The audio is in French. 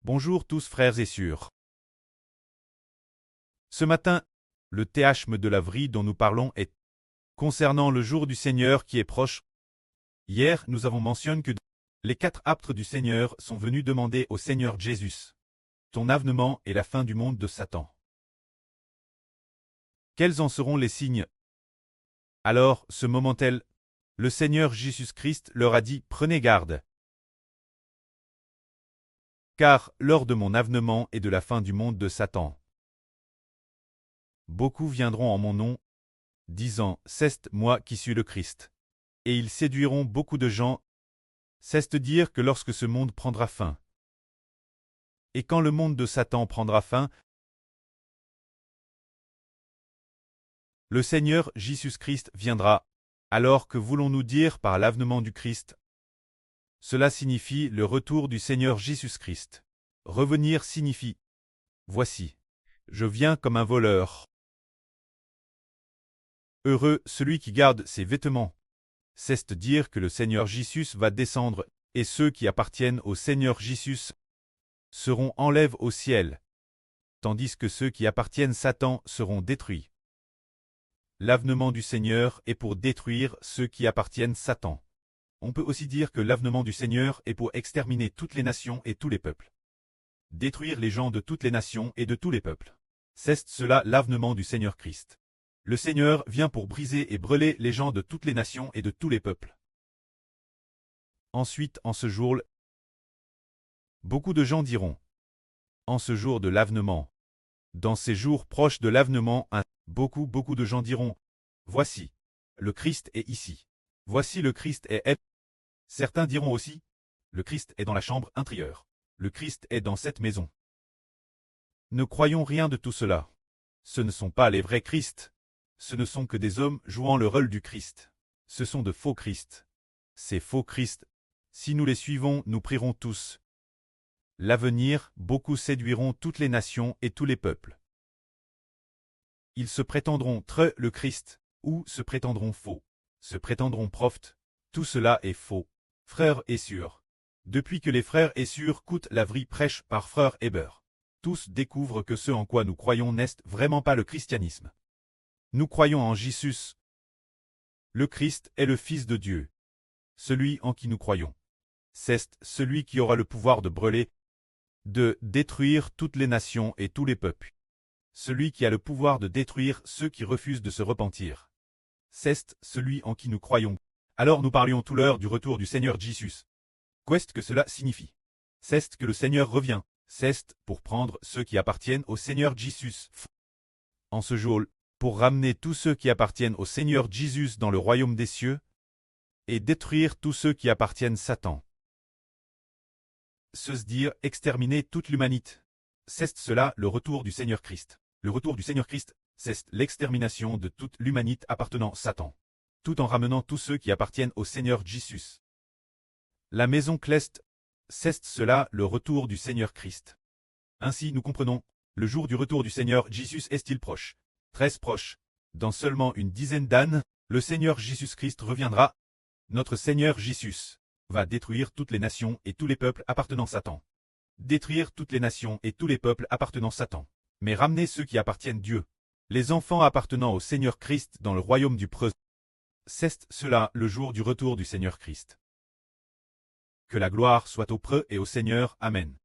Bonjour tous frères et sœurs. Ce matin, le théâchme de la vrille dont nous parlons est concernant le jour du Seigneur qui est proche. Hier, nous avons mentionné que les 4 apôtres du Seigneur sont venus demander au Seigneur Jésus ton avènement et la fin du monde de Satan. Quels en seront les signes? Alors, ce moment-là, le Seigneur Jésus-Christ leur a dit « Prenez garde. Car, lors de mon avènement et de la fin du monde de Satan, beaucoup viendront en mon nom, disant « C'est moi qui suis le Christ ». Et ils séduiront beaucoup de gens. C'est dire que lorsque ce monde prendra fin, et quand le monde de Satan prendra fin, le Seigneur Jésus-Christ viendra. Alors que voulons-nous dire par l'avènement du Christ? Cela signifie le retour du Seigneur Jésus-Christ. Revenir signifie « Voici, je viens comme un voleur. Heureux celui qui garde ses vêtements. » C'est dire que le Seigneur Jésus va descendre, et ceux qui appartiennent au Seigneur Jésus seront enlèvés au ciel, tandis que ceux qui appartiennent à Satan seront détruits. L'avènement du Seigneur est pour détruire ceux qui appartiennent à Satan. On peut aussi dire que l'avènement du Seigneur est pour exterminer toutes les nations et tous les peuples. Détruire les gens de toutes les nations et de tous les peuples. C'est cela l'avènement du Seigneur Christ. Le Seigneur vient pour briser et brûler les gens de toutes les nations et de tous les peuples. Ensuite, en ce jour, beaucoup de gens diront, en ce jour de l'avènement, dans ces jours proches de l'avènement, beaucoup de gens diront, voici, le Christ est ici. Voici le Christ est. Certains diront aussi, le Christ est dans la chambre intérieure. Le Christ est dans cette maison. Ne croyons rien de tout cela. Ce ne sont pas les vrais Christ. Ce ne sont que des hommes jouant le rôle du Christ. Ce sont de faux Christ. Ces faux Christ, si nous les suivons, nous prierons tous. L'avenir, beaucoup séduiront toutes les nations et tous les peuples. Ils se prétendront très le Christ, ou se prétendront faux, se prétendront prophètes. Tout cela est faux. Frères et sœurs. Depuis que les frères et sœurs coûtent la vraie prêche par frère Heber, tous découvrent que ce en quoi nous croyons n'est vraiment pas le christianisme. Nous croyons en Jésus. Le Christ est le Fils de Dieu. Celui en qui nous croyons. C'est celui qui aura le pouvoir de brûler, de détruire toutes les nations et tous les peuples. Celui qui a le pouvoir de détruire ceux qui refusent de se repentir. C'est celui en qui nous croyons. Alors nous parlions tout l'heure du retour du Seigneur Jésus. Qu'est-ce que cela signifie? C'est que le Seigneur revient. C'est pour prendre ceux qui appartiennent au Seigneur Jésus. En ce jour, pour ramener tous ceux qui appartiennent au Seigneur Jésus dans le royaume des cieux, et détruire tous ceux qui appartiennent à Satan. Se dire exterminer toute l'humanité. C'est cela le retour du Seigneur Christ. Le retour du Seigneur Christ, c'est l'extermination de toute l'humanité appartenant à Satan, tout en ramenant tous ceux qui appartiennent au Seigneur Jésus. La maison céleste, c'est cela le retour du Seigneur Christ. Ainsi nous comprenons, le jour du retour du Seigneur Jésus est-il proche? Très proche. Dans seulement une dizaine d'années, le Seigneur Jésus-Christ reviendra. Notre Seigneur Jésus va détruire toutes les nations et tous les peuples appartenant à Satan. Détruire toutes les nations et tous les peuples appartenant à Satan. Mais ramener ceux qui appartiennent à Dieu. Les enfants appartenant au Seigneur Christ dans le royaume du preux. C'est cela le jour du retour du Seigneur Christ. Que la gloire soit au preux et au Seigneur. Amen.